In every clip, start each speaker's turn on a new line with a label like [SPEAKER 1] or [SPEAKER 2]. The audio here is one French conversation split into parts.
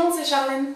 [SPEAKER 1] monde, c'est Charlène.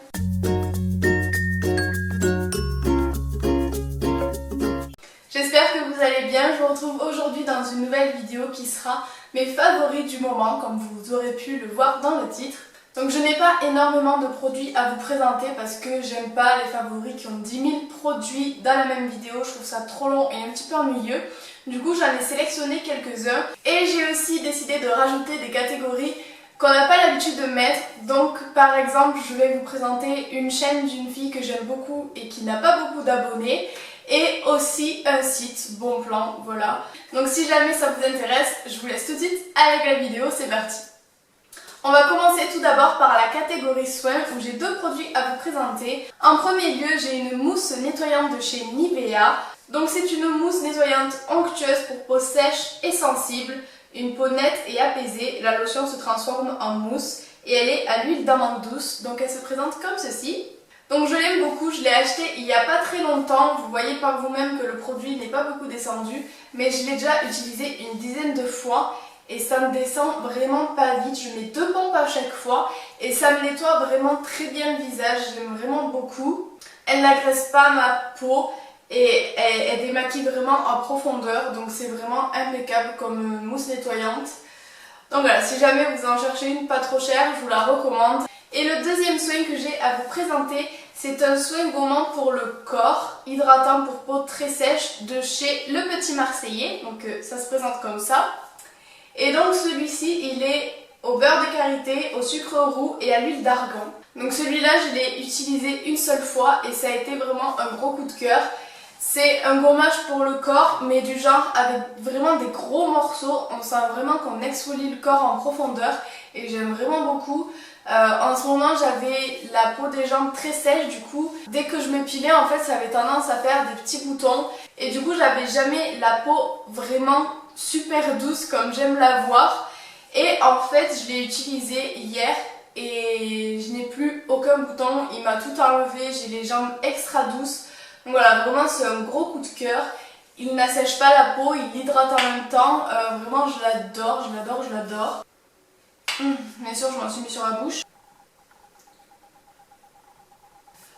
[SPEAKER 1] J'espère que vous allez bien. Je vous retrouve aujourd'hui dans une nouvelle vidéo qui sera mes favoris du moment, comme vous aurez pu le voir dans le titre. Donc je n'ai pas énormément de produits à vous présenter parce que j'aime pas les favoris qui ont 10 000 produits dans la même vidéo. Je trouve ça trop long et un petit peu ennuyeux. Du coup j'en ai sélectionné quelques-uns et j'ai aussi décidé de rajouter des catégories qu'on n'a pas l'habitude de mettre. Donc par exemple je vais vous présenter une chaîne d'une fille que j'aime beaucoup et qui n'a pas beaucoup d'abonnés. Et aussi un site Bon Plan, voilà. Donc si jamais ça vous intéresse, je vous laisse tout de suite avec la vidéo, c'est parti. On va commencer tout d'abord par la catégorie soins où j'ai deux produits à vous présenter. En premier lieu, j'ai une mousse nettoyante de chez Nivea. Donc c'est une mousse nettoyante onctueuse pour peau sèche et sensible, une peau nette et apaisée. La lotion se transforme en mousse et elle est à l'huile d'amande douce. Donc elle se présente comme ceci. Donc je l'aime beaucoup, je l'ai acheté il n'y a pas très longtemps, vous voyez par vous-même que le produit n'est pas beaucoup descendu, mais je l'ai déjà utilisé une dizaine de fois et ça me descend vraiment pas vite. Je mets 2 pompes à chaque fois et ça me nettoie vraiment très bien le visage, j'aime vraiment beaucoup. Elle n'agresse pas ma peau et elle démaquille vraiment en profondeur, donc c'est vraiment impeccable comme mousse nettoyante. Donc voilà, si jamais vous en cherchez une pas trop chère, je vous la recommande. Et le deuxième soin que j'ai à vous présenter, c'est un soin gommant pour le corps, hydratant pour peau très sèche de chez Le Petit Marseillais. Donc ça se présente comme ça. Et donc celui-ci, il est au beurre de karité, au sucre roux et à l'huile d'argan. Donc celui-là, je l'ai utilisé une seule fois et ça a été vraiment un gros coup de cœur. C'est un gommage pour le corps, mais du genre avec vraiment des gros morceaux. On sent vraiment qu'on exfolie le corps en profondeur et j'aime vraiment beaucoup. En ce moment j'avais la peau des jambes très sèche, du coup dès que je m'épilais en fait ça avait tendance à faire des petits boutons et du coup j'avais jamais la peau vraiment super douce comme j'aime la voir et en fait je l'ai utilisé hier et je n'ai plus aucun bouton, il m'a tout enlevé, j'ai les jambes extra douces. Donc voilà, vraiment c'est un gros coup de cœur. Il n'assèche pas la peau, il l'hydrate en même temps, vraiment je l'adore, je l'adore, je l'adore. Bien sûr, je m'en suis mis sur la bouche.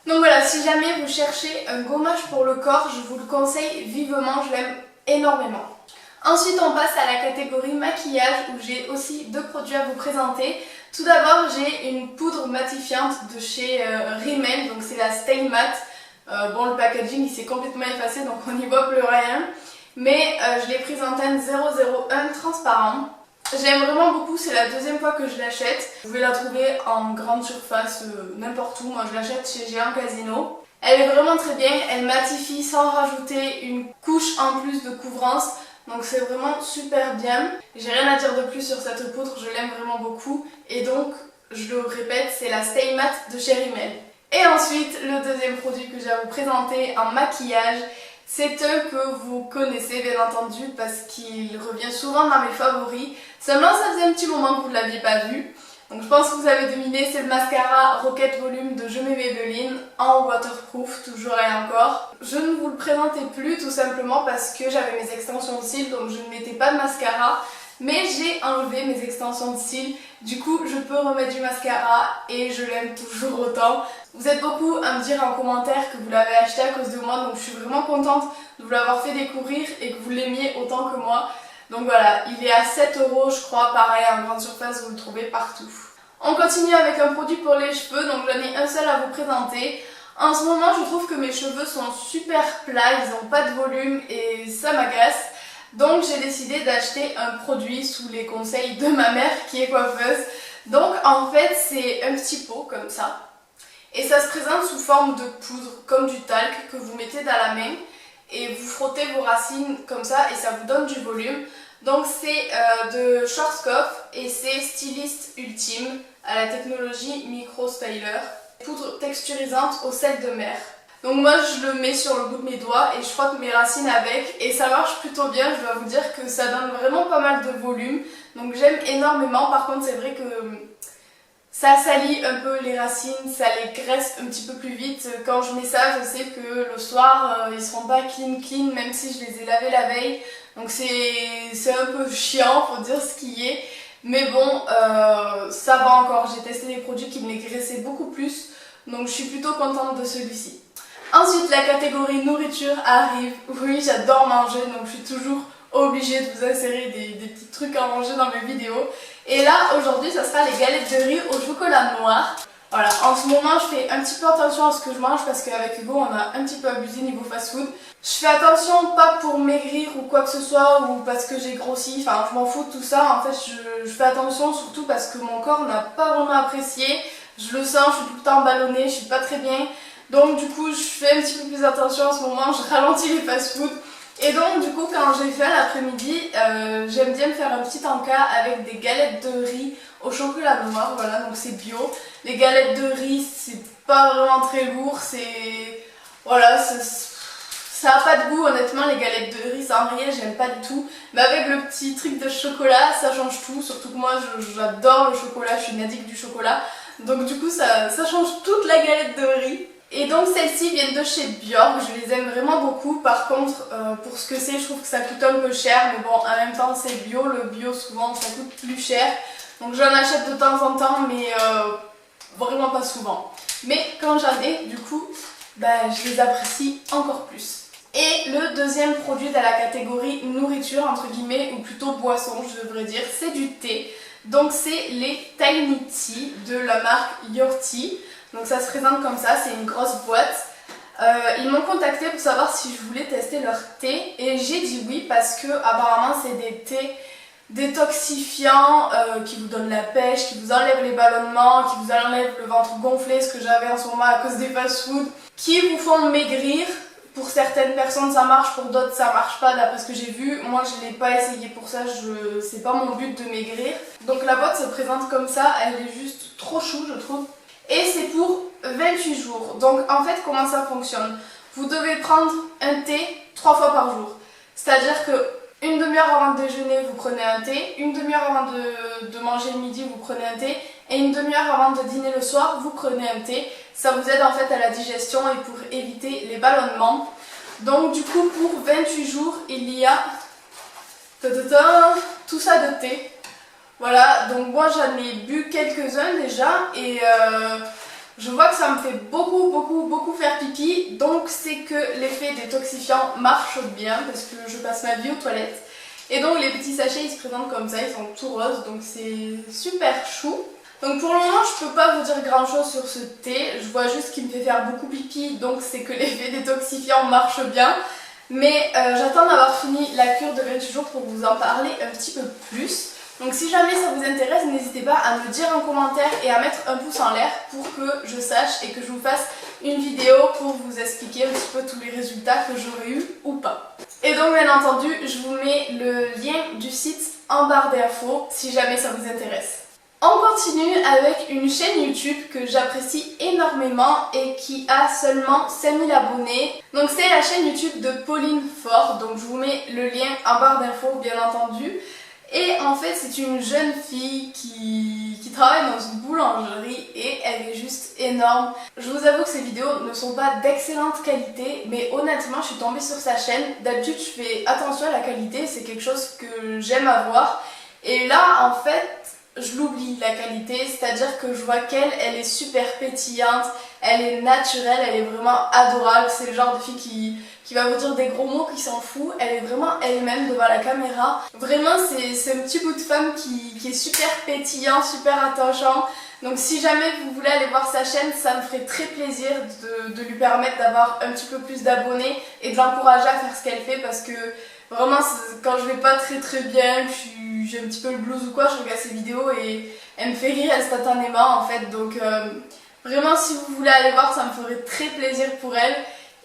[SPEAKER 1] Donc voilà, si jamais vous cherchez un gommage pour le corps, je vous le conseille vivement, je l'aime énormément. Ensuite, on passe à la catégorie maquillage où j'ai aussi deux produits à vous présenter. Tout d'abord, j'ai une poudre matifiante de chez Rimmel, donc c'est la Stay Matte. Bon, le packaging il s'est complètement effacé donc on n'y voit plus rien. Mais je l'ai prise en teinte 001 transparent. J'aime vraiment beaucoup, c'est la deuxième fois que je l'achète. Vous pouvez la trouver en grande surface, n'importe où. Moi je l'achète chez Géant Casino. Elle est vraiment très bien, elle matifie sans rajouter une couche en plus de couvrance. Donc c'est vraiment super bien. J'ai rien à dire de plus sur cette poudre, je l'aime vraiment beaucoup. Et donc, je le répète, c'est la Stay Matte de chez Rimmel. Et ensuite, le deuxième produit que j'ai à vous présenter en maquillage, c'est un que vous connaissez bien entendu parce qu'il revient souvent dans mes favoris. Seulement ça faisait un petit moment que vous ne l'aviez pas vu. Donc je pense que vous avez deviné, c'est le mascara Rocket Volume de Je m'aimais Maybelline en waterproof, toujours et encore. Je ne vous le présentais plus tout simplement parce que j'avais mes extensions de cils donc je ne mettais pas de mascara. Mais j'ai enlevé mes extensions de cils, du coup je peux remettre du mascara et je l'aime toujours autant. Vous êtes beaucoup à me dire en commentaire que vous l'avez acheté à cause de moi, donc je suis vraiment contente de vous l'avoir fait découvrir et que vous l'aimiez autant que moi. Donc voilà, il est à 7 € je crois, pareil en grande surface, vous le trouvez partout. On continue avec un produit pour les cheveux, donc j'en ai un seul à vous présenter. En ce moment je trouve que mes cheveux sont super plats, ils n'ont pas de volume et ça m'agace. Donc j'ai décidé d'acheter un produit sous les conseils de ma mère qui est coiffeuse. Donc en fait c'est un petit pot comme ça. Et ça se présente sous forme de poudre, comme du talc que vous mettez dans la main. Et vous frottez vos racines comme ça et ça vous donne du volume. Donc c'est de Schwarzkopf et c'est Styliste Ultime à la technologie Micro Styler. Poudre texturisante au sel de mer. Donc moi je le mets sur le bout de mes doigts et je frotte mes racines avec et ça marche plutôt bien, je dois vous dire que ça donne vraiment pas mal de volume. Donc j'aime énormément, par contre c'est vrai que ça salit un peu les racines, ça les graisse un petit peu plus vite. Quand je mets ça, je sais que le soir ils seront pas clean même si je les ai lavés la veille. Donc c'est un peu chiant, faut dire ce qui est. Mais bon, ça va encore, j'ai testé des produits qui me les graissaient beaucoup plus, donc je suis plutôt contente de celui-ci. Ensuite, la catégorie nourriture arrive. Oui, j'adore manger, donc je suis toujours obligée de vous insérer des petits trucs à manger dans mes vidéos. Et là, aujourd'hui, ça sera les galettes de riz au chocolat noir. Voilà, en ce moment, je fais un petit peu attention à ce que je mange parce qu'avec Hugo, on a un petit peu abusé niveau fast-food. Je fais attention, pas pour maigrir ou quoi que ce soit, ou parce que j'ai grossi, enfin, je m'en fous de tout ça. En fait, je fais attention surtout parce que mon corps n'a pas vraiment apprécié. Je le sens, je suis tout le temps ballonnée, je suis pas très bien. Donc du coup, je fais un petit peu plus attention en ce moment, je ralentis les fast-food. Et donc du coup, quand j'ai faim l'après-midi, j'aime bien me faire un petit encas avec des galettes de riz au chocolat noir, voilà, donc c'est bio. Les galettes de riz, c'est pas vraiment très lourd, c'est... Voilà, ça a pas de goût, honnêtement, les galettes de riz sans rien, j'aime pas du tout. Mais avec le petit truc de chocolat, ça change tout, surtout que moi, j'adore le chocolat, je suis une addict du chocolat. Donc du coup, ça change toute la galette de riz. Et donc celles-ci viennent de chez Björk, je les aime vraiment beaucoup. Par contre, pour ce que c'est, je trouve que ça coûte un peu cher. Mais bon, en même temps, c'est bio. Le bio, souvent, ça coûte plus cher. Donc j'en achète de temps en temps, mais vraiment pas souvent. Mais quand j'en ai, du coup, je les apprécie encore plus. Et le deuxième produit dans la catégorie nourriture, entre guillemets, ou plutôt boisson, je devrais dire, c'est du thé. Donc c'est les Tiny Tea de la marque Your Tea. Donc ça se présente comme ça, c'est une grosse boîte. Ils m'ont contacté pour savoir si je voulais tester leur thé et j'ai dit oui parce que apparemment c'est des thés détoxifiants qui vous donnent la pêche, qui vous enlèvent les ballonnements, qui vous enlèvent le ventre gonflé, ce que j'avais en ce moment à cause des fast-food, qui vous font maigrir. Pour certaines personnes ça marche, pour d'autres ça marche pas d'après ce que j'ai vu. Moi je l'ai pas essayé pour ça, c'est pas mon but de maigrir. Donc la boîte se présente comme ça, elle est juste trop chou je trouve. Et c'est pour 28 jours. Donc en fait comment ça fonctionne? Vous devez prendre un thé 3 fois par jour. C'est-à-dire que une demi-heure avant de déjeuner vous prenez un thé, une demi-heure avant de manger le midi vous prenez un thé et une demi-heure avant de dîner le soir vous prenez un thé. Ça vous aide en fait à la digestion et pour éviter les ballonnements. Donc du coup pour 28 jours il y a tout ça de thé. Voilà, donc moi j'en ai bu quelques-uns déjà et je vois que ça me fait beaucoup faire pipi. Donc c'est que l'effet détoxifiant marche bien parce que je passe ma vie aux toilettes. Et donc les petits sachets ils se présentent comme ça, ils sont tout roses donc c'est super chou. Donc pour le moment je peux pas vous dire grand chose sur ce thé, je vois juste qu'il me fait faire beaucoup pipi donc c'est que l'effet détoxifiant marche bien. Mais j'attends d'avoir fini la cure de 28 jours pour vous en parler un petit peu plus. Donc si jamais ça vous intéresse, n'hésitez pas à me dire en commentaire et à mettre un pouce en l'air pour que je sache et que je vous fasse une vidéo pour vous expliquer un petit peu tous les résultats que j'aurais eu ou pas. Et donc bien entendu, je vous mets le lien du site en barre d'infos si jamais ça vous intéresse. On continue avec une chaîne YouTube que j'apprécie énormément et qui a seulement 5000 abonnés. Donc c'est la chaîne YouTube de Pauline Fort, donc je vous mets le lien en barre d'infos bien entendu. Et en fait c'est une jeune fille qui travaille dans une boulangerie et elle est juste énorme. Je vous avoue que ces vidéos ne sont pas d'excellente qualité, mais honnêtement je suis tombée sur sa chaîne. D'habitude je fais attention à la qualité, c'est quelque chose que j'aime avoir. Et là en fait je l'oublie la qualité, c'est-à-dire que je vois elle est super pétillante, elle est naturelle, elle est vraiment adorable, c'est le genre de fille qui va vous dire des gros mots qui s'en fout, elle est vraiment elle-même devant la caméra. Vraiment c'est un petit bout de femme qui est super pétillant, super attachant. Donc si jamais vous voulez aller voir sa chaîne, ça me ferait très plaisir de lui permettre d'avoir un petit peu plus d'abonnés et de l'encourager à faire ce qu'elle fait parce que vraiment quand je vais pas très bien, j'ai un petit peu le blues ou quoi, je regarde ses vidéos et elle me fait rire instantanément en fait. Donc vraiment si vous voulez aller voir, ça me ferait très plaisir pour elle.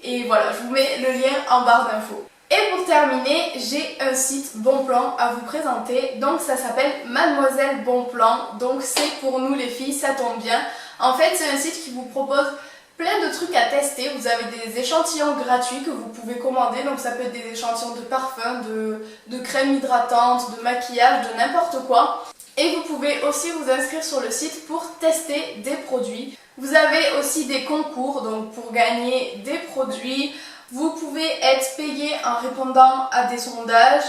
[SPEAKER 1] Et voilà, je vous mets le lien en barre d'infos. Et pour terminer, j'ai un site Bonplan à vous présenter. Donc ça s'appelle Mademoiselle Bonplan. Donc c'est pour nous les filles, ça tombe bien. En fait c'est un site qui vous propose plein de trucs à tester. Vous avez des échantillons gratuits que vous pouvez commander. Donc ça peut être des échantillons de parfum, de crème hydratante, de maquillage, de n'importe quoi. Et vous pouvez aussi vous inscrire sur le site pour tester des produits. Vous avez aussi des concours donc pour gagner des produits. Vous pouvez être payé en répondant à des sondages.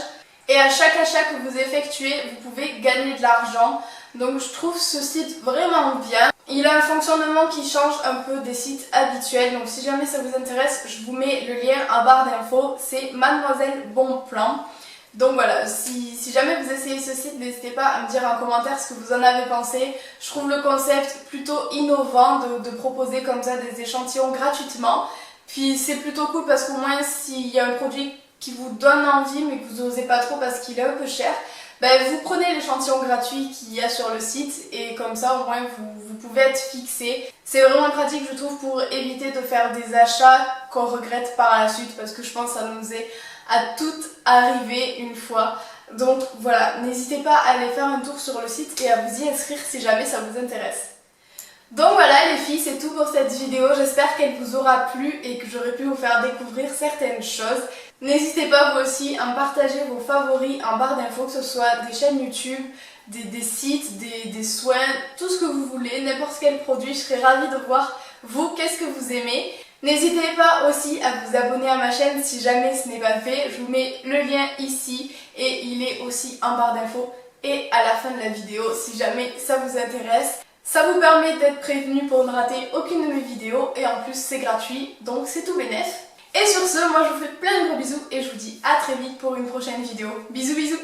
[SPEAKER 1] Et à chaque achat que vous effectuez, vous pouvez gagner de l'argent. Donc je trouve ce site vraiment bien. Il a un fonctionnement qui change un peu des sites habituels. Donc si jamais ça vous intéresse, je vous mets le lien en barre d'infos. C'est Mademoiselle Bonplan. Donc voilà, si jamais vous essayez ce site, n'hésitez pas à me dire en commentaire ce que vous en avez pensé. Je trouve le concept plutôt innovant de proposer comme ça des échantillons gratuitement. Puis c'est plutôt cool parce qu'au moins s'il y a un produit qui vous donne envie mais que vous n'osez pas trop parce qu'il est un peu cher, ben, vous prenez l'échantillon gratuit qu'il y a sur le site et comme ça au moins vous pouvez être fixé. C'est vraiment pratique je trouve pour éviter de faire des achats qu'on regrette par la suite parce que je pense que ça nous est à toutes arrivé une fois. Donc voilà, n'hésitez pas à aller faire un tour sur le site et à vous y inscrire si jamais ça vous intéresse. Donc voilà les filles, c'est tout pour cette vidéo. J'espère qu'elle vous aura plu et que j'aurai pu vous faire découvrir certaines choses. N'hésitez pas vous aussi à me partager vos favoris en barre d'infos, que ce soit des chaînes YouTube, des sites, des soins, tout ce que vous voulez, n'importe quel produit. Je serai ravie de voir vous, qu'est-ce que vous aimez. N'hésitez pas aussi à vous abonner à ma chaîne si jamais ce n'est pas fait. Je vous mets le lien ici et il est aussi en barre d'infos et à la fin de la vidéo si jamais ça vous intéresse. Ça vous permet d'être prévenu pour ne rater aucune de mes vidéos et en plus c'est gratuit donc c'est tout bénef. Et sur ce, moi je vous fais plein de gros bisous et je vous dis à très vite pour une prochaine vidéo. Bisous bisous.